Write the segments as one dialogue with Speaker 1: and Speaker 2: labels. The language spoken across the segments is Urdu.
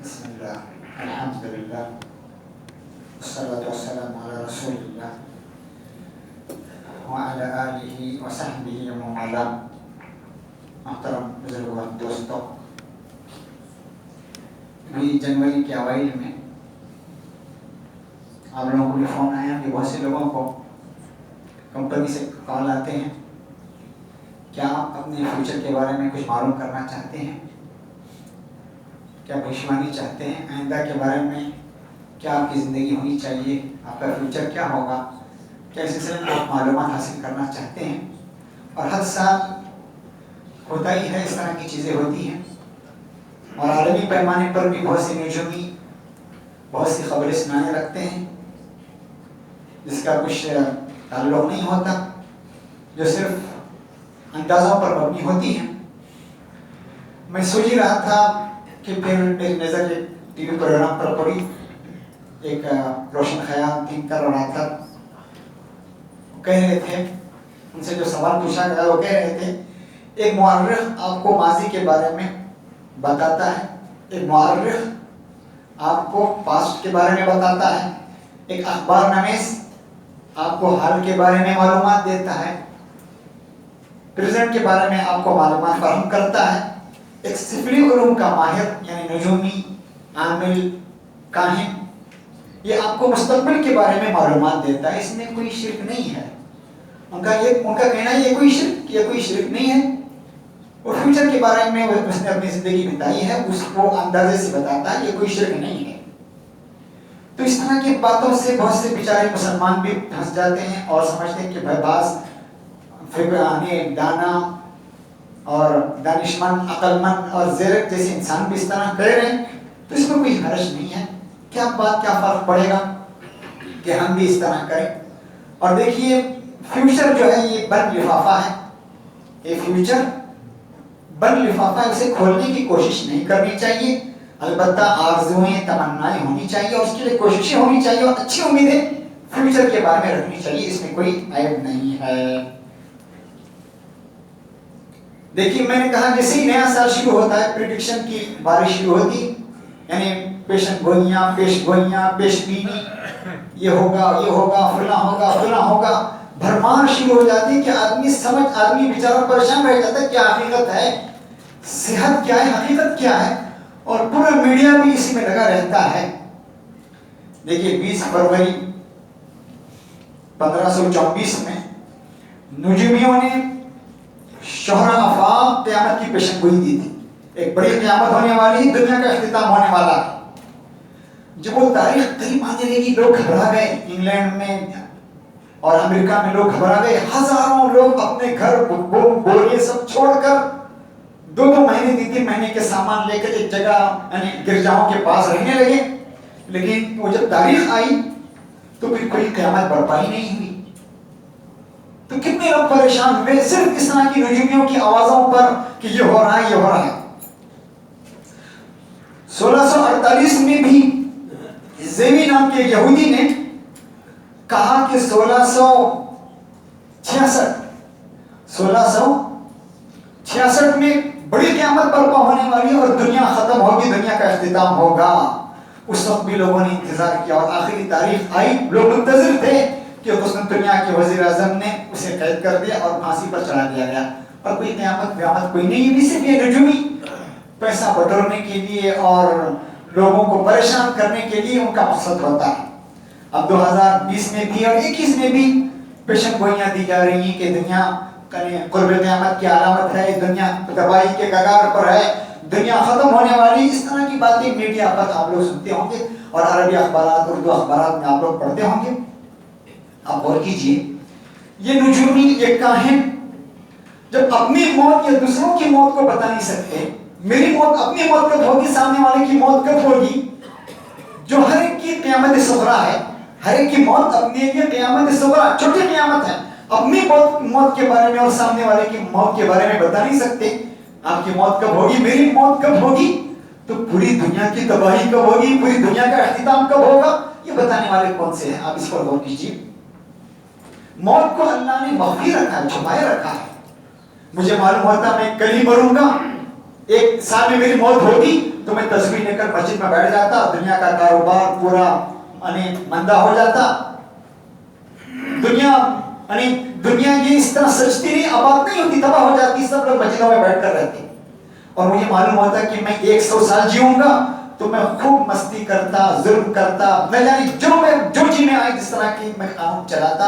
Speaker 1: بسم اللہ الحمد للہ والصلاة والسلام علی رسول اللہ وعلی آلہ وصحبہ ومن والاه. محترم بزرگوں دوستوں، ابھی جنوری کے اوائل میں آپ لوگوں کو بھی فون آیا کہ بہت سے لوگوں کو کمپنی سے کال آتے ہیں، کیا آپ اپنے فیوچر کے بارے میں کچھ معلوم کرنا چاہتے ہیں؟ کیا بھوشوانی چاہتے ہیں؟ آئندہ کے بارے میں کیا آپ کی زندگی ہونی چاہیے؟ آپ کا فیوچر کیا ہوگا؟ کیا اس سلسلے میں آپ معلومات حاصل کرنا چاہتے ہیں؟ اور ہر سال ہوتا ہی ہے، اس طرح کی چیزیں ہوتی ہیں، اور عالمی پیمانے پر بھی بہت سی نجومی بہت سی خبریں سنانے لگتے ہیں جس کا کچھ تعلق نہیں ہوتا، جو صرف اندازوں پر مبنی ہوتی ہیں. میں سوچ ہی رہا تھا کہ پھر میری نظر ایک ٹی وی پروگرام پر پڑی، ایک روشن خیال تھنکر اور آتھر کہہ رہے تھے، ان سے جو سوال پوچھا گیا وہ کہہ رہے تھے ایک مورخ آپ کو ماضی کے بارے میں بتاتا ہے، ایک مورخ آپ کو پاسٹ کے بارے میں بتاتا ہے، ایک اخبار نویس آپ کو حال کے بارے میں معلومات دیتا ہے، پریزنٹ کے بارے میں آپ کو معلومات فراہم کرتا ہے، ایک سفری علوم کا ماہر یعنی نجومی، عامل، کاہن یہ آپ کو مستقبل کے بارے میں معلومات دیتا ہے. اس میں کوئی شرک نہیں ہے. ان کا کہنا ہے یہ کوئی شرک نہیں ہے. اور فیوچر کے بارے میں اس نے اپنی زندگی بتائی ہے، اس کو اندازے سے بتاتا ہے، یہ کوئی شرک نہیں ہے. تو اس طرح کی باتوں سے بہت سے بیچارے مسلمان بھی پھنس جاتے ہیں اور سمجھتے ہیں کہ بھائی بعض فکرانی دانا اور دانشمند، عقل مند اور زیرک جیسے انسان بھی اس طرح کر رہے ہیں، تو اس میں کوئی حرج نہیں ہے. کیا فرق پڑے گا کہ ہم بھی اس طرح کریں؟ اور دیکھیے فیوچر جو ہے یہ بند لفافہ ہے، یہ فیوچر بند لفافہ ہے، اسے کھولنے کی کوشش نہیں کرنی چاہیے، البتہ آرزوئیں، تمنائیں ہونی چاہیے اور اس کے لیے کوششیں ہونی چاہیے اور اچھی امیدیں فیوچر کے بارے میں رکھنی چاہیے، اس میں کوئی عیب نہیں ہے. دیکھیے میں نے کہا جیسے ہی نیا سال شروع ہوتا ہے پریڈکشن کی بارش شروع ہوتی، یعنی پیشن گوئیاں، پیش گوئیاں، پیش بینی، یہ ہوگا، فلاں ہوگا، بھرمار شروع ہو جاتی ہے کہ آدمی بیچارہ پریشان رہ جاتا ہے کیا حقیقت ہے، صحت کیا ہے، حقیقت کیا ہے، اور پورا میڈیا بھی اسی میں لگا رہتا ہے. دیکھیے 20 فروری 1524 میں نجومیوں نے شہرا آفاق قیامت کی پیشن گوئی دی تھی، ایک بڑی قیامت ہونے والی، دنیا کا اختتام ہونے والا ہے. جب وہ تاریخ قریب آنے لگی لوگ گھبرا گئے، انگلینڈ میں اور امریکہ میں لوگ گھبرا گئے، ہزاروں لوگ اپنے گھر بولے سب چھوڑ کر 2 مہینے 3 مہینے کے سامان لے کر ایک جگہ یعنی گرجاؤں کے پاس رہنے لگے. لیکن وہ جب تاریخ آئی تو پھر کوئی قیامت برپا ہی نہیں ہوئی. تو کتنے لوگ پریشان ہوئے صرف اس طرح کی نجومیوں کی آوازوں پر کہ یہ ہو رہا ہے، یہ ہو رہا ہے. 1648 میں بھی زیوی نام کے یہودی نے کہا کہ 1666 میں بڑی قیامت برپا ہونے والی ہے اور دنیا ختم ہوگی، دنیا کا اختتام ہوگا. اس وقت بھی لوگوں نے انتظار کیا اور آخری تاریخ آئی، لوگ منتظر تھے کہ قسطنطنیہ کے وزیر اعظم نے اسے قید کر دیا اور پھانسی پر چڑھا دیا گیا، اور کوئی قیامت کوئی نہیں. بھی صرف یہ نجومی پیسہ بٹورنے کے لیے اور لوگوں کو پریشان کرنے کے لیے ان کا مقصد ہوتا ہے. اب 2020 میں بھی اور 21 میں بھی پیشن گوئیاں دی جا رہی ہیں کہ دنیا قرب قیامت کی علامت ہے، دنیا تباہی کے کگار پر ہے، دنیا ختم ہونے والی. اس طرح کی باتیں میڈیا پر آپ لوگ سنتے ہوں گے اور عربی اخبارات، اردو اخبارات میں آپ لوگ پڑھتے ہوں گے. آپ غور کیجئے، یہ نجومی، یہ کاہن جب اپنی موت یا دوسروں کی موت کو بتا نہیں سکتے، میری موت، اپنی موت کب ہوگی، سامنے والے کی موت کب ہوگی، جو ہر ایک کی قیامت صغریٰ ہے، ہر ایک کی موت اپنے لیے قیامت صغریٰ، چھوٹی قیامت ہے. اپنی موت کے بارے میں اور سامنے والے کی موت کے بارے میں بتا نہیں سکتے. آپ کی موت کب ہوگی، میری موت کب ہوگی، تو پوری دنیا کی تباہی کب ہوگی، پوری دنیا کا اختتام کب ہوگا، یہ بتانے والے کون سے ہیں؟ آپ اس پر غور کیجیے. موت کو اللہ نے مخفی رکھا ہے، چھپائے رکھا ہے. مجھے معلوم ہوتا میں کل ہی مروں گا، 1 سال میں میری موت ہوگی، تو میں تصویر لے کر مسجد میں بیٹھ جاتا, دنیا کا کاروبار پورا مندہ ہو جاتا. دنیا یہ اس طرح سجتی نہیں, آباد نہیں ہوتی, تباہ ہو جاتی, سب لوگ مسجدوں میں بیٹھ کر رہتے. اور مجھے معلوم ہوتا کہ میں 100 سال جیوں گا تو میں خوب مستی کرتا, ظلم کرتا, نہ جانے جو جی میں آئی جس طرح کی میں قانون چلاتا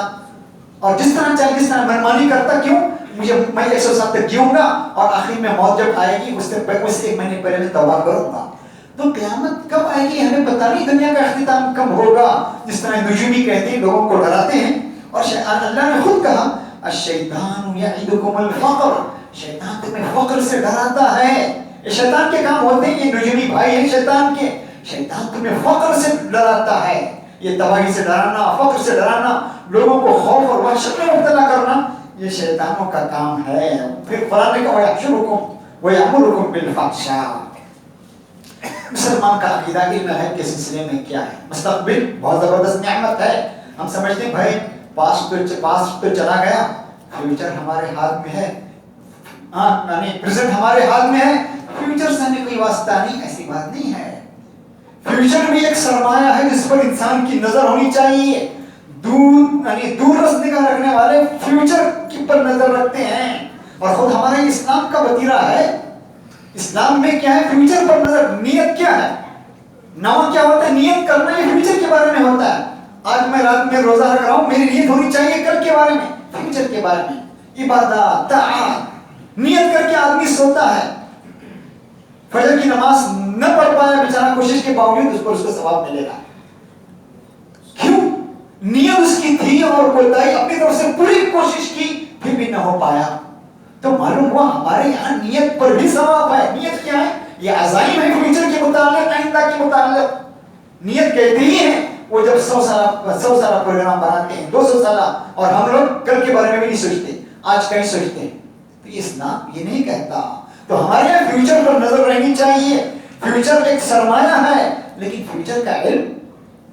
Speaker 1: اور جس طرح چاہے جس طرح منمانی کرتا. کیوں؟ میں 100 سال تک جیوں گا اور آخر میں موت جب آئے گی اس سے 1 مہینے پہلے میں توبہ کروں گا. تو قیامت کب آئے گی ہمیں پتہ نہیں, دنیا کا اختتام کب ہوگا. جس طرح نجومی کہتے ہیں, لوگوں کو ڈراتے ہیں. اور اللہ نے خود کہا الشیطان یعدکم الفقر, شیطان تمہیں فقر سے ڈراتا ہے. یہ شیطان کے کام ہوتے ہیں, یہ نجومی بھائی ہیں شیطان کے. شیطان تمہیں فقر سے ڈراتا ہے. یہ تباہی سے ڈرانا, فقر سے ڈرانا, لوگوں کو خوف اور وحشت میں مبتلا کرنا, یہ شیطانوں کا کام ہے. پھر قرآن نے کہا وَيَحْشُرُكُمْ وَيَأْمُرُكُمْ بِالْفَحْشَاءِ. مسلمان کا عقیدہ علم غیب کے سلسلے میں کیا ہے؟ مستقبل بہت زبردست نعمت ہے. ہم سمجھتے ہیں بھائی پاسٹ تو چلا گیا, فیوچر ہمارے ہاتھ میں ہے, پریزنٹ ہمارے ہاتھ میں ہے, فیوچر سے ہمیں کوئی واسطہ نہیں. ایسی بات نہیں ہے. فیوچر بھی ایک سرمایہ ہے جس پر انسان کی نظر ہونی چاہیے. دور رس نگاہ رکھنے والے فیوچر کی پر نظر رکھتے ہیں. اور خود ہمارا اسلام کا وتیرہ ہے. اسلام میں کیا ہے؟ فیوچر پر نظر. نیت کیا ہے؟ نوا کیا ہوتا ہے؟ نیت کرنا. یہ فیوچر کے بارے میں ہوتا ہے. آج میں رات میں روزہ رکھ رہا ہوں, میری نیت ہونی چاہیے کل کے بارے میں, فیوچر کے بارے میں. عبادات, طاعات, نیت کر کے آدمی سوتا ہے. فجر کی نماز نہ پڑھ پایا بیچارہ کوشش کے باوجود, اس کو ثواب ملے گا. کیوں؟ نیت اس کی تھی اور کوتاہی اپنی طرف سے پوری کوشش کی, پھر بھی نہ ہو پایا. تو معلوم ہوا ہمارے یہاں نیت پر بھی ثواب ہے. نیت کیا ہے؟ یہ عزائم ہے فیوچر کے متعلق, آئندہ کے متعلق. نیت کہتے ہی ہیں وہ جب 100 سالہ پروگرام بناتے ہیں, 200 سالہ, اور ہم لوگ کل کے بارے میں بھی نہیں سوچتے, آج کا ہی سوچتے ہیں. تو اسلام یہ نہیں کہتا. تو ہمارے یہاں فیوچر پر نظر رہنی چاہیے. فیوچر ایک سرمایہ ہے, لیکن فیوچر کا علم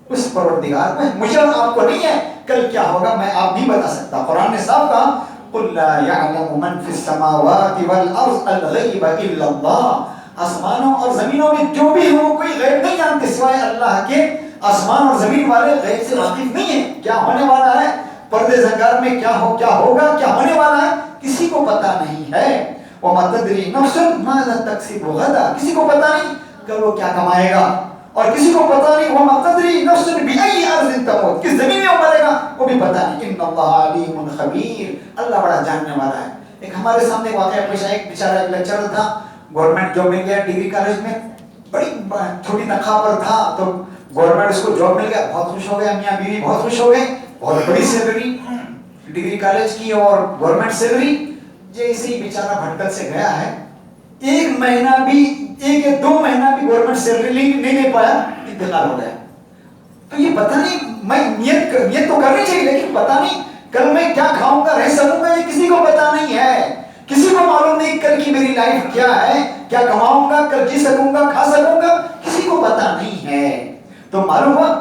Speaker 1: اس پروردگار کو ہے, مجھے اور آپ کو نہیں ہے. کل کیا ہوگا میں آپ نہیں بتا سکتا. قرآن نے صاف کہا قُلْ لَا يَعْلَمُ مَنْ فِي السَّمَاوَاتِ وَالْأَرْضِ الْغَيْبَ إِلَّا اللَّهُ. آسمانوں اور زمینوں میں جو بھی ہو کوئی غیب نہیں جانتے سوائے اللہ کے. آسمان اور زمین والے غیب سے واقف نہیں ہیں. کیا ہونے والا ہے پردے زنگار میں, کیا ہوگا, کیا ہونے والا ہے, کسی کو پتا نہیں ہے. وَمَا تَدْرِي نَفْسٌ مَاذَا تَكْسِبُ غَدًا. کسی کو پتا نہیں کل وہ کیا کمائے گا, اور کسی کو پتا نہیں وَمَا تَدْرِي نَفْسٌ بِأَيِّ أَرْضٍ تَمُوتُ, کس زمین میں وہ مرے گا وہ بھی پتا نہیں. إِنَّ اللَّهَ عَلِيمٌ خَبِيرٌ. اللہ بڑا جاننے والا ہے. ایک ہمارے سامنے واقعہ پیش آیا, ایک بیچارہ ایک لیکچرر تھا, گورنمنٹ جاب مل گیا ڈگری کالج میں, بڑی چھوٹی تنخواہ پر تھا. تو گورنمنٹ اس کو جاب مل گیا, بہت خوش ہو گیا, میاں بیوی بہت خوش ہو گئے, بہت بڑی سیلری ڈگری کالج کی اور گورنمنٹ سیلری. جیسے ہی بیچارہ بھٹکل سے گیا ہے, 1 مہینہ بھی 1 یا 2 مہینہ بھی گورنمنٹ سیلری نہیں لے پایا, انتقال ہو گیا. تو یہ پتہ نہیں, میں نیت تو کرنی چاہیے, لیکن پتہ نہیں کل میں کیا کھاؤں گا, رہ سکوں گا, یہ کسی کو پتہ نہیں ہے. کسی کو معلوم نہیں کل کی میری لائف کیا ہے, کیا کماؤں گا, کل جی سکوں گا, کھا سکوں گا, کسی کو پتہ نہیں ہے. تو معلوم ہوا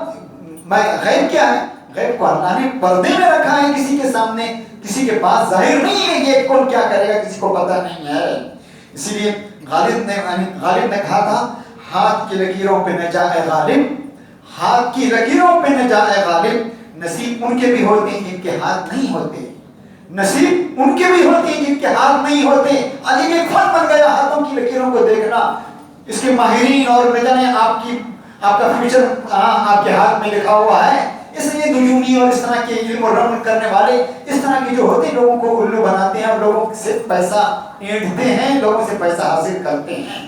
Speaker 1: میں غیب کیا ہے, غیب کو اللہ نے پردے میں رکھا ہے, کسی کے سامنے, کسی کے پاس ظاہر نہیں ہے. یہ کون کیا کرے گا کسی کو پتہ نہیں ہے. اسی لیے غالب نے کہا تھا ہاتھ کی لکیروں پہ نہ جائے غالب, ہاتھ کی لکیروں پہ نہ جائے غالب. نصیب ان کے بھی ہوتے ہیں جن کے ہاتھ نہیں ہوتے, نصیب ان کے بھی ہوتے ہیں جن کے ہاتھ نہیں ہوتے. علی ایک فن بن گیا ہاتھوں کی لکیروں کو دیکھنا. اس کے ماہرین اور نہ جانے آپ کا فیوچر آپ کے ہاتھ میں لکھا ہوا ہے. اس لیے نجومی اور اس طرح کے علم و رمل کرنے والے اس طرح کے جو ہوتے ہیں لوگوں کو الو بناتے ہیں اور لوگوں سے پیسہ اینٹتے ہیں, لوگوں سے پیسہ حاصل کرتے ہیں.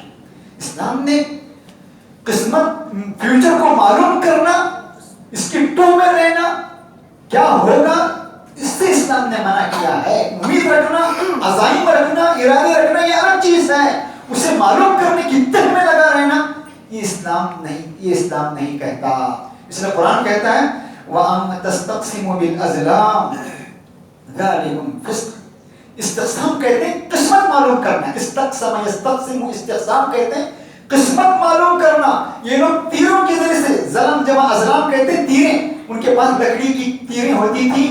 Speaker 1: اسلام نے قسمت فیوچر کو معلوم کرنا, اس کی ٹو میں رہنا, کیا ہوگا اس سے اسلام نے منع کیا ہے. امید رکھنا, عزائم رکھنا, ارادے رکھنا یہ الگ چیز ہے. اسے معلوم کرنے کی تہ میں لگا رہنا یہ اسلام نہیں کہتا. اس لیے قرآن کہتا ہے وَأَن تَسْتَقْسِمُوا بِالْأَزْلَامِ ذَلِكُمْ فِسْقٌ. استقسام کہتے ہیں قسمت معلوم کرنا. استقسم یستقسم, استقسام کہتے ہیں قسمت معلوم کرنا. یہ لوگ تیروں کے ذریعے سے, ظلم جمع ازلام کہتے ہیں تیریں, ان کے پاس لکڑی کی تیریں ہوتی تھی,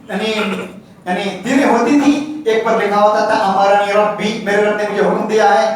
Speaker 1: یعنی تیریں ہوتی تھی. ایک پر لکھا ہوتا تھا امرنی ربی, میرے رب نے مجھے حکم دیا ہے.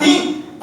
Speaker 1: 3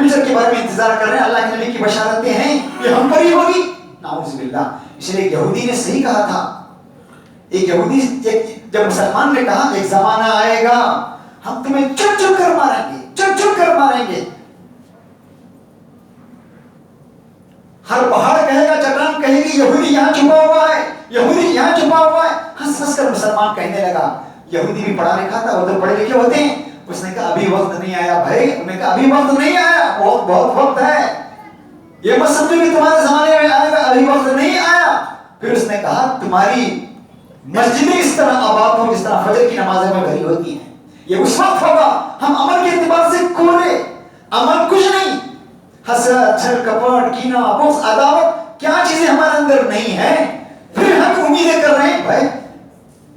Speaker 1: فیوچر کے بارے میں انتظار کر رہے ہیں. اللہ کے نبی کی بشارتیں ہیں یہ ہم پر ہی ہوگی. نعوذ باللہ. اس لیے ایک یہودی نے صحیح کہا تھا. ایک یہودی جب مسلمان نے کہا ایک زمانہ آئے گا ہم تمہیں چٹ چٹ کر ماریں گے, چٹ چٹ کر ماریں گے. ہر پہاڑ کہے گا, چٹان کہے گی یہودی یہاں چھپا ہوا ہے, یہودی یہاں چھپا ہوا ہے. ہنس ہنس کر مسلمان کہنے لگا. یہودی بھی پڑھا لکھا تھا, وہ تو پڑھے لکھے ہوتے ہیں. اس نے کہا ابھی وقت نہیں آیا بھائی. انہوں نے کہا ابھی وقت نہیں آیا, بہت بہت وقت ہے. یہ مت سمجھو کہ تمہارے زمانے میں آئے گا, ابھی وقت نہیں آیا. پھر اس نے کہا تمہاری مسجدیں اس طرح آباد ہوں جس طرح فجر کی نمازیں میں بھری ہوتی ہیں. یہ اس وقت ہوگا ہم عمل کے اعتبار سے کورے, عمل کچھ نہیں. حسد, چھل کپٹ, کینہ, بغض, عداوت, کیا چیزیں ہمارے اندر نہیں ہیں. پھر ہم امیدیں کر رہے ہیں بھائی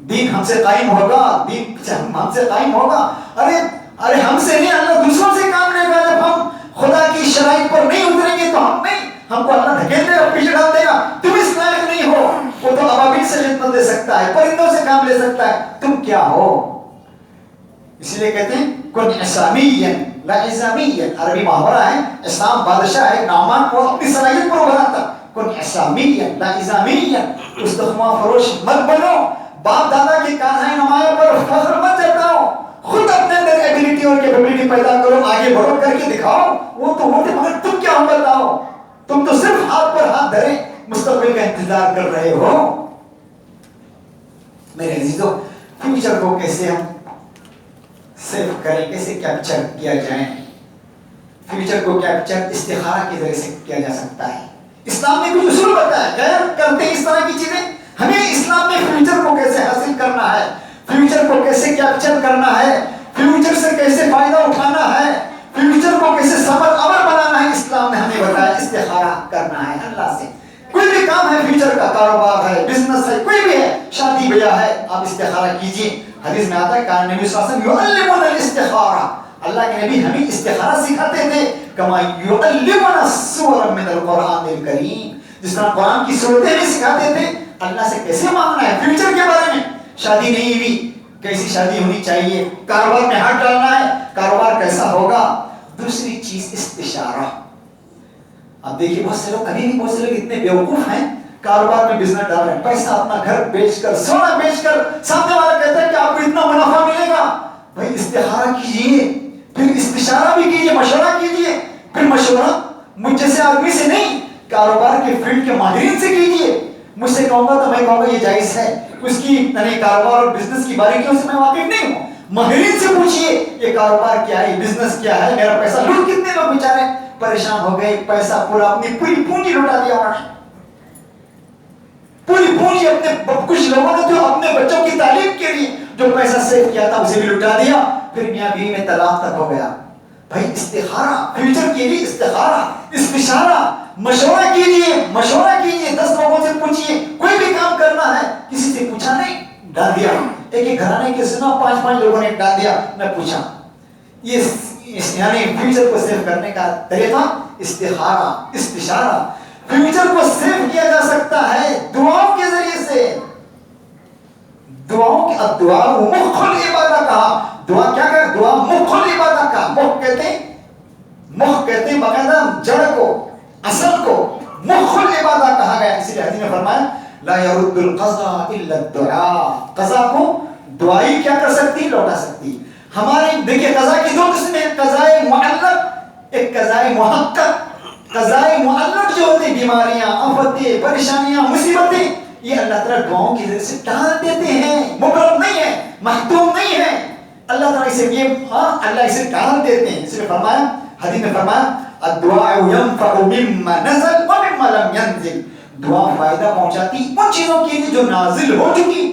Speaker 1: دین ہم سے قائم ہوگا, دین ہم سے قائم ہوگا. ارے ہم سے نہیں, اللہ دوسروں سے کام لے گا. جب ہم خدا کی شرائط پر نہیں اتریں گے تو ہم کو اللہ دھکیل دے گا, پیچھے ڈال دے گا. تم اس لائق نہیں ہو. وہ تو ابابیل سے خدمت دے سکتا ہے, پرندوں سے کام لے سکتا ہے, تم کیا ہو. اسی لیے کہتے ہیں کن اسلامیًا لا اسلامیًا. عربی محاورہ ہے. اسلام بادشاہ ہے, نعمان کو اپنی صلاحیت پر ابھرا تھا. کن اسلامیًا لا اسلامیًا. استخما فروش مت بنو, باپ دادا کے کارنامے نمایاں پر فخر مت جتاؤ. خود اپنے اندر ایبیلٹی اور کیپیبلٹی پیدا کرو, آگے بڑھو, کر کے دکھاؤ. وہ تو ہوتے مگر تم کیا ہو بتاؤ. تم تو صرف ہاتھ پر ہاتھ دھرے مستقبل کا انتظار کر رہے ہو. میرے عزیزو, فیوچر کو کیسے ہم سیو کریں, کیسے کیپچر کیا جائے. فیوچر کو کیپچر استخارہ کے ذریعے سے کیا جا سکتا ہے. اسلام نے کچھ اصول بتایا, غیر کرتے اس طرح کی چیزیں. ہمیں اسلام میں فیوچر کو کیسے حاصل کرنا ہے, فیوچر کو کیسے کیپچر کرنا ہے, فیوچر سے کیسے فائدہ اٹھانا ہے, فیوچر کو کیسے صبر عمل بنانا ہے, اسلام نے ہمیں بتایا. استخارہ کرنا ہے اللہ سے. کوئی بھی کام ہے فیوچر کا, کاروبار ہے, بزنس ہے, کوئی بھی ہے, شادی بیاہ ہے, آپ استخارہ کیجئے. حدیث میں آتا ہے کان نبی صلی اللہ علیہ وسلم یعلمنا الاستخارہ. اللہ کے نبی ہمیں استخارہ سکھاتے تھے. کما یعلمنا سورا من القرآن الکریم. جس طرح قرآن کی سورتیں بھی سکھاتے تھے اللہ سے کیسے مانگنا ہے فیوچر کے بارے میں. شادی نہیں ہوئی, کیسی شادی ہونی چاہیے. کاروبار میں ہاتھ ڈالنا ہے, کاروبار کیسا ہوگا. دوسری چیز استشارہ. اب دیکھیے بہت سے لوگ, ابھی بھی بہت سے لوگ اتنے بیوقوف ہیں, کاروبار میں بزنس ڈال رہے ہیں, پیسہ اپنا گھر بیچ کر, سونا بیچ کر, سامنے والا کہتا ہے کہ آپ کو اتنا منافع ملے گا. بھائی استخارہ کیجئے, پھر استشارہ بھی کیجئے, مشورہ کیجئے. پھر مشورہ مجھ جیسے آدمی سے نہیں, کاروبار کے فیلڈ کے ماہرین سے کیجئے. مجھ سے کہوں گا تو میں کہوں گا یہ جائز ہے, اس کی یعنی کاروبار اور بزنس کی باریکیوں سے میں واقف نہیں ہوں. ماہرین سے پوچھئے یہ کاروبار کیا ہے, بزنس کیا ہے, میرا پیسہ لوٹ. کتنے لوگ بیچارے پریشان ہو گئے, پیسہ پورا اپنی پوری پونجی لوٹا دیا انہوں نے. پوری پونجی اپنے, کچھ لوگوں نے تو اپنے بچوں کی تعلیم کے لیے جو پیسہ سیو کیا تھا اسے بھی لوٹا دیا. پھر میاں بیوی میں طلاق تک ہو گیا. بھائی استخارہ, فیوچر کے لیے استخارہ, استشارہ, مشورہ کیجئے, مشورہ کیجئے. 10 لوگوں سے پوچھئے, کوئی بھی کام کرنا ہے کسی سے پوچھا نہیں, ڈال دیا. ایک گھرانے کے سنا 5 لوگوں نے ڈال دیا, میں پوچھا. یہ یعنی فیوچر کو سیو کرنے کا طریقہ استخارہ, استشارہ. فیوچر کو سیو کیا جا سکتا ہے دعاؤں کے ذریعے سے. دعاؤں کی, اب دعا مخ العبادہ کہا. دعا کیا کہ دعا مخ العبادہ کا. مخ کہتے ہیں باقاعدہ جڑ کو, اصل کو مخ العبادہ کہا گیا. اسی لیے حدیث میں فرمایا لا يرد القضاء الا الدعاء. قضا کو دعائی کیا کر سکتی, لوٹا سکتی. ہمارے دیکھیں قضا کی 2 قسمیں ہیں, قضائے معلق, ایک قضائے محقق. قضائے معلق جو ہوتے ہیں, بیماریاں, آفتیں, پریشانیاں, مصیبتیں, یہ اللہ تعالیٰ دعاؤں کی ذریعے سے ٹال دیتے ہیں. مبرم نہیں ہے, محتوم نہیں ہے. اللہ تعالیٰ اسے یہ اللہ اسے ٹال دیتے ہیں. اس لیے فرمایا, حدیث میں فرمایا الدعاء ينفع مما نزل ومما لم ينزل. دعا فائدہ پہنچاتی ان چیزوں کے لیے جو نازل ہو چکی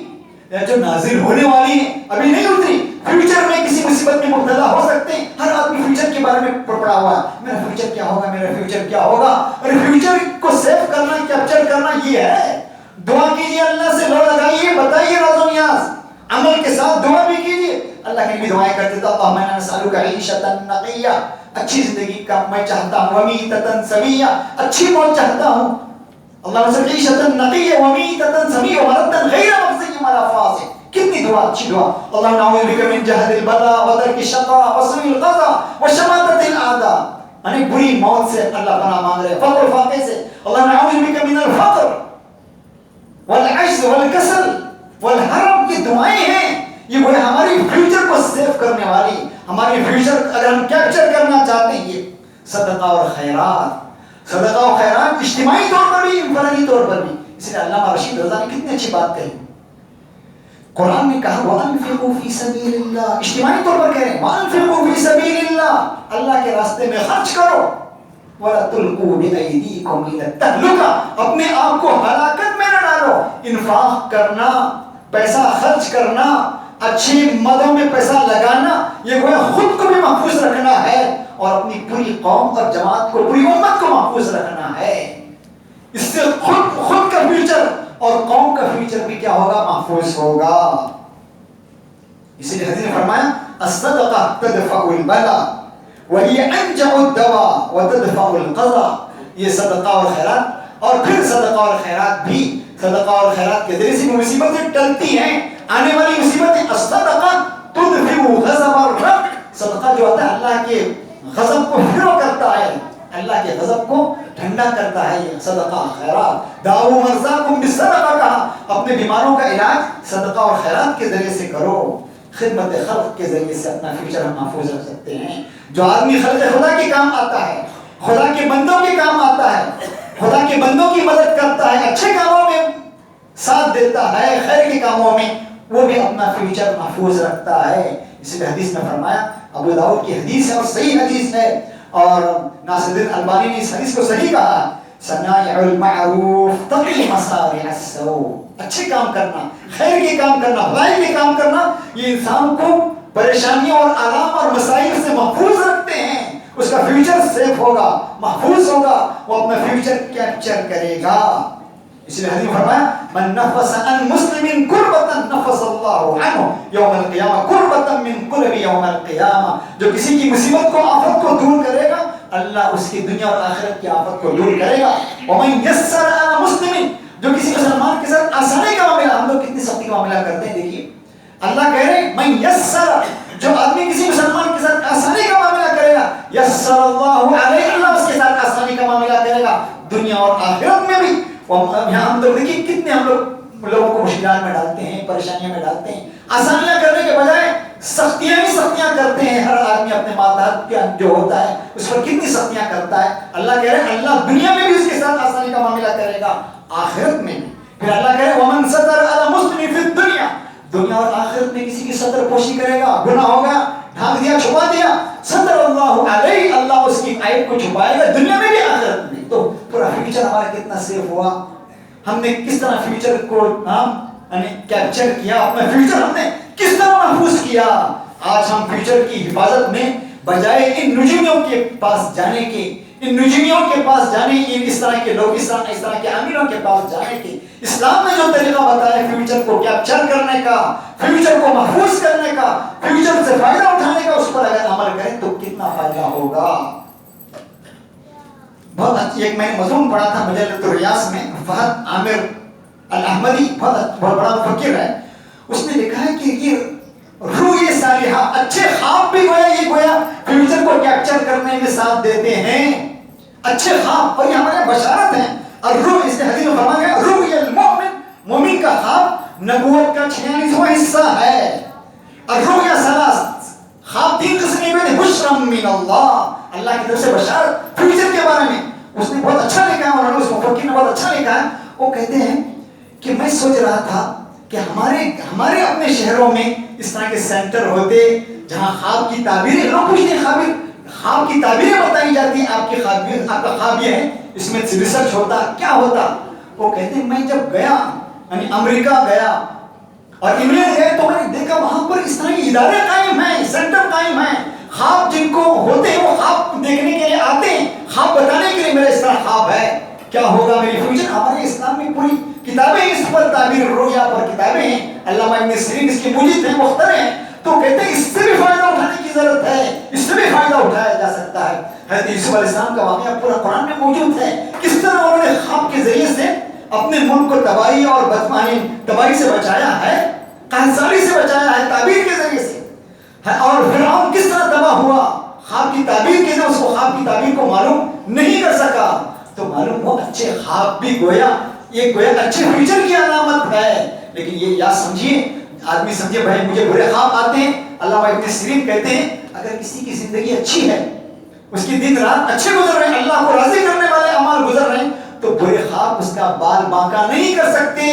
Speaker 1: یا جو نازل ہونے والی ہیں, ابھی نہیں اتری. فیوچر میں کسی مصیبت میں مبتلا ہو سکتے ہیں. ہر آدمی فیوچر کے بارے میں پڑا ہوا ہے, میرا فیوچر کیا ہوگا, میرا فیوچر کیا ہوگا. اور فیوچر کو سیو کرنا, کیپچر کرنا یہ ہے. دعا کیجئے, اللہ سے لو لگائیے, بتائیے راز و نیاز, عمل کے ساتھ دعا بھی کیجئے. اللہ کے نبی دعائیں کرتے تھے, اللہم انا نسألک عیشۃ نقیہ, اچھی زندگی کا میں چاہتا ہوں, ومیتۃ سویہ, اچھی موت چاہتا ہوں. اللہ نسألک عیشۃ نقیہ ومیتۃ سویہ ومرضا غیر مخزی ولا فاضح. کتنی دعا, اچھی دعا. اللہم نعوذ بک من جہد البلاء ودرک الشقاء وسوء القضاء وشماتۃ الاعداء. یعنی بری موت سے اللہ پناہ مانگ رہے ہیں، فقر و فاقے سے، اللہ نعوذ بک من الفقر والعجز والکسل والحرم، یہ دعائیں ہیں، یہ وہ ہماری فیوچر کو سیو کرنے والی، ہماری فیوچر اگر ہم کیپچر کرنا چاہتے ہیں، یہ صدقہ اور خیرات، صدقہ و خیرات اجتماعی طور پر بھی، انفرادی طور پر بھی. اس لیے علامہ رشید رضا نے کتنی اچھی بات کہی، قرآن نے کہا وَأَنفِقُوا فِي سَبِيلِ اللَّهِ، اجتماعی طور پر کہہ رہے ہیں وَأَنفِقُوا فِي سَبِيلِ اللَّهِ، اللہ کے راستے میں خرچ کرو، وَلَا تُلْقُوا بِأَيْدِيكُمْ إِلَى التَّهْلُكَةِ، اپنے آپ کو ہلاکت میں نہ ڈالو. انفاق کرنا، پیسہ خرچ کرنا، اچھی مدوں میں پیسہ لگانا، یہ گویا خود کو بھی محفوظ رکھنا ہے اور اپنی پوری قوم اور جماعت کو، پوری امت کو محفوظ رکھنا ہے. اس سے خود کا فیوچر اور قوم کا فیوچر بھی کیا ہوگا؟ محفوظ ہوگا. اسی لیے حدیث نے فرمایا الصدقہ تدفع البلاء وہی انجع الدواء وتدفع القضاء، یہ صدقہ اور خیرات، اور پھر صدقہ اور خیرات بھی، صدقہ اور خیرات کے ذریعے سے مصیبتیں ٹلتی ہیں، آنے والی مصیبتیں. الصدقہ تدفع غضب الرب، صدقہ جو ہوتا ہے اللہ کے غضب کو فیرو کرتا ہے، اللہ کے غضب کو ٹھنڈا کرتا ہے. یہ صدقہ خیرات، داؤ مرضاکم بالصدقہ، کہا اپنے بیماروں کا علاج صدقہ اور خیرات کے ذریعے سے کرو. خدمت خلق کے ذریعے سے اپنا فیوچر ہم محفوظ رکھ سکتے ہیں. جو آدمی خلق خدا کے کام آتا ہے، خدا کے بندوں کے کام آتا ہے، خدا کے بندوں کی مدد کرتا ہے، اچھے کاموں میں ساتھ دیتا ہے، خیر کے کاموں میں، وہ بھی اپنا فیوچر محفوظ رکھتا ہے. اس لیے حدیث میں فرمایا، ابو داؤد کی حدیث ہے اور صحیح حدیث ہے، اور ناصر الدین البانی نے اس حدیث کو صحیح کہا، صنائع المعروف تقی مصارع السوء، اچھے کام کرنا، خیر کے کام کرنا، بھلائی کے کام کرنا، یہ انسان کو پریشانیوں اور آلام اور مسائل سے محفوظ رکھتے ہیں. اس کا فیوچر سیف ہوگا، محفوظ ہوگا، وہ اپنا فیوچر کیپچر کرے گا. اس لیے حدیث میں فرمایا من نفس عن مسلم کربۃ نفس اللہ عنہ یوم القیامہ کربۃ من کرب یوم القیامہ، جو کسی کی مصیبت کو، آفت کو دور کرے گا، اللہ اس کی دنیا اور آخرت کی آفت کو دور کرے گا. ومن یسر علی مسلم، جو کسی مسلمان کے ساتھ آسانی کا معاملہ، ہم لوگ کتنی سختی کا معاملہ کرتے ہیں، دیکھیے اللہ کہہ رہے ہیں من یسر، جو آدمی کسی مسلمان کے ساتھ آسانی کا معاملہ کرے گا، یسر اللہ علیہ، اللہ اس کے ساتھ آسانی کا معاملہ کرے گا دنیا اور آخرت میں بھی. یہاں ہم لوگ دیکھیے کتنے ہم لوگوں کو مشکلات میں ڈالتے ہیں، پریشانیوں میں ڈالتے ہیں، آسانیاں کرنے کے بجائے سختیاں ہی سختیاں کرتے ہیں. ہر آدمی اپنے ماتحت کے جو ہوتا ہے اس پر کتنی سختیاں کرتا ہے. اللہ کہہ رہے ہیں اللہ دنیا میں بھی اس کے ساتھ آسانی کا معاملہ کرے گا، آخرت میں بھی. پھر اللہ کہہ رہے ہیں ومن ستر علی مسلم فی الدنیا، دنیا اور آخرت میں کسی کی ستر پوشی کرے گا، گناہ ہوگا، ڈھانک دیا، چھپا دیا، ستر اللہ علیہ، اللہ اس کی عیب کو چھپائے گا دنیا میں بھی آخرت میں. تو پورا فیوچر ہمارا کتنا سیف ہوا. ہم نے کس طرح فیوچر کو کیپچر کیا، اپنا فیوچر ہم نے کس طرح محفوظ کیا. آج ہم فیوچر کی حفاظت میں بجائے ان نجومیوں کے پاس جانے کے، ان نجومیوں کے پاس جانے کے، اس طرح کے لوگ، اس طرح کے امیروں کے پاس جانے کے، اسلام نے جو طریقہ بتایا فیوچر کو کیپچر کرنے کا، فیوچر کو محفوظ کرنے کا، فیوچر سے فائدہ اٹھانے کا، اس پر اگر عمل کریں تو کتنا فائدہ ہوگا. بہت اچھی ایک میں نے مضمون پڑھا تھا مجلۃ الریاض میں، فہد عامر الاحمدی بہت بڑا مفکر ہے، اس نے لکھا ہے کہ یہ روح صالحہ، اچھے خواب بھی گویا فیوچر کو کیپچر کرنے میں ساتھ دیتے ہیں. اچھے خواب، اور یہ ہمارے بشارت ہیں. اور روح، اس نے حدیث میں فرمایا گیا روح المؤمن، مومن کا خواب نبوت کا 46واں حصہ ہے. اور روح ثلاث، خواب 3 قسم کے ہیں، بشرا من اللہ، اللہ کی طرف سے بشارت فیوچر کے بارے میں. اس نے بہت اچھا لکھا ہے، اور اس مفکر نے بہت اچھا لکھا ہے. وہ کہتے ہیں کہ میں سوچ رہا تھا کہ ہمارے اپنے شہروں میں اس طرح کے سینٹر ہوتے جہاں خواب کی تعبیریں، لوگ پوچھتے ہیں خواب کی تعبیریں بتائی جاتی ہیں، آپ کا خواب یہ ہے، اس میں ریسرچ ہوتا، کیا ہوتا. وہ کہتے ہیں میں جب گیا، یعنی امریکہ گیا اور انگلینڈ گئے، تو میں نے دیکھا وہاں پر اس طرح کے ادارے قائم ہیں، سینٹر قائم ہیں. خواب جن کو ہوتے ہیں وہ خواب دیکھنے کے لیے آتے ہیں، خواب بتانے کے لیے میرا اس طرح خواب ہے، کیا ہوگا میری فیوچر. ہمارے اسلام میں پوری کتابیں اس پر، تعبیر رویا پر کتابیں ہیں، علامہ ابن سیرین اس کے موجود ہیں، مخترع ہیں. تو کہتے ہیں اس سے بھی فائدہ اٹھانے کی ضرورت ہے، اس سے بھی فائدہ اٹھایا جا سکتا ہے. حضرت یوسف علیہ السلام کا واقعہ پورا قرآن میں موجود ہے، کس طرح انہوں نے خواب کے ذریعے سے اپنے ملک کو تباہی اور تباہی سے بچایا ہے، قحط سالی سے بچایا ہے تعبیر کے ذریعے سے. اور فرعون کس طرح تباہ ہوا خواب کی تعبیر کے لیے اس کو خواب کی تعبیر کو معلوم نہیں کر سکا تو معلوم وہ اچھے خواب بھی گویا اچھے فیوچر کی علامت ہے. لیکن یہ یاد سمجھیے آدمی سمجھے بھائی مجھے برے خواب آتے ہیں. علامہ ابن سیرین کہتے ہیں اگر کسی کی زندگی اچھی ہے, اس کی دن رات اچھے گزر رہے ہیں, اللہ کو راضی کرنے والے اعمال گزر رہے ہیں, تو برے خواب اس کا بال باقا نہیں کر سکتے.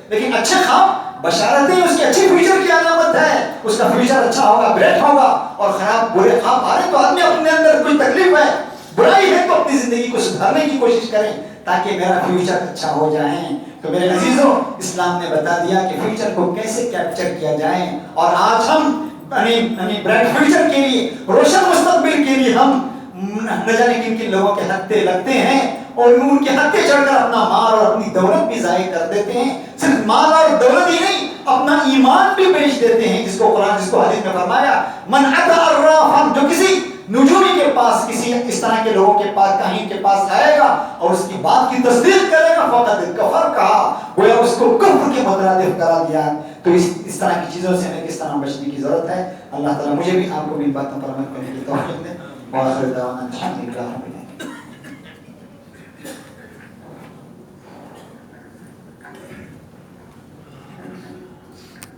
Speaker 1: لیکن اچھے خواب بشارتیں اس کے اچھے فیوچر کی علامت ہے, اس کا فیوچر اچھا ہوگا, برائٹ ہوگا. اور خراب برے خواب آ رہے تو آدمی اپنے اندر کوئی تکلیف ہے, برائی ہے, تو اپنی زندگی کو سدھارنے کی کوشش کریں تاکہ میرا فیوچر اچھا ہو جائے. تو میرے عزیزوں, اسلام نے بتا دیا کہ فیوچر کو کیسے کیپچر کیا جائے. اور آج ہم برائٹ فیوچر کے لیے, روشن مستقبل کے لیے ہم نہ جانے کن کن لوگوں کے ہتھے لگتے ہیں اور ان کے ہتھے چڑھ کر اپنا مال اور اپنی دولت بھی ضائع کر دیتے ہیں. صرف مال اور دولت ہی نہیں, اپنا ایمان بھی بیچ دیتے ہیں, جس کو قرآن, جس کو حدیث میں فرمایا من اتی الرافع, جو کسی نجومی کے پاس, کسی اس طرح کے لوگوں کے پاس, کہیں کے پاس آئے گا اور اس کی بات کی تصدیق کرے گا, فقط کفر کہا, گویا اس کو کفر کے مترادف قرار دیا. تو اس طرح کی چیزوں سے ہمیں کس طرح بچنے کی ضرورت ہے. اللہ تعالیٰ مجھے بھی آپ کو بھی ان باتوں پر عمل کرنے کی توفیق دے. وآخر دعوانا الحمد للہ.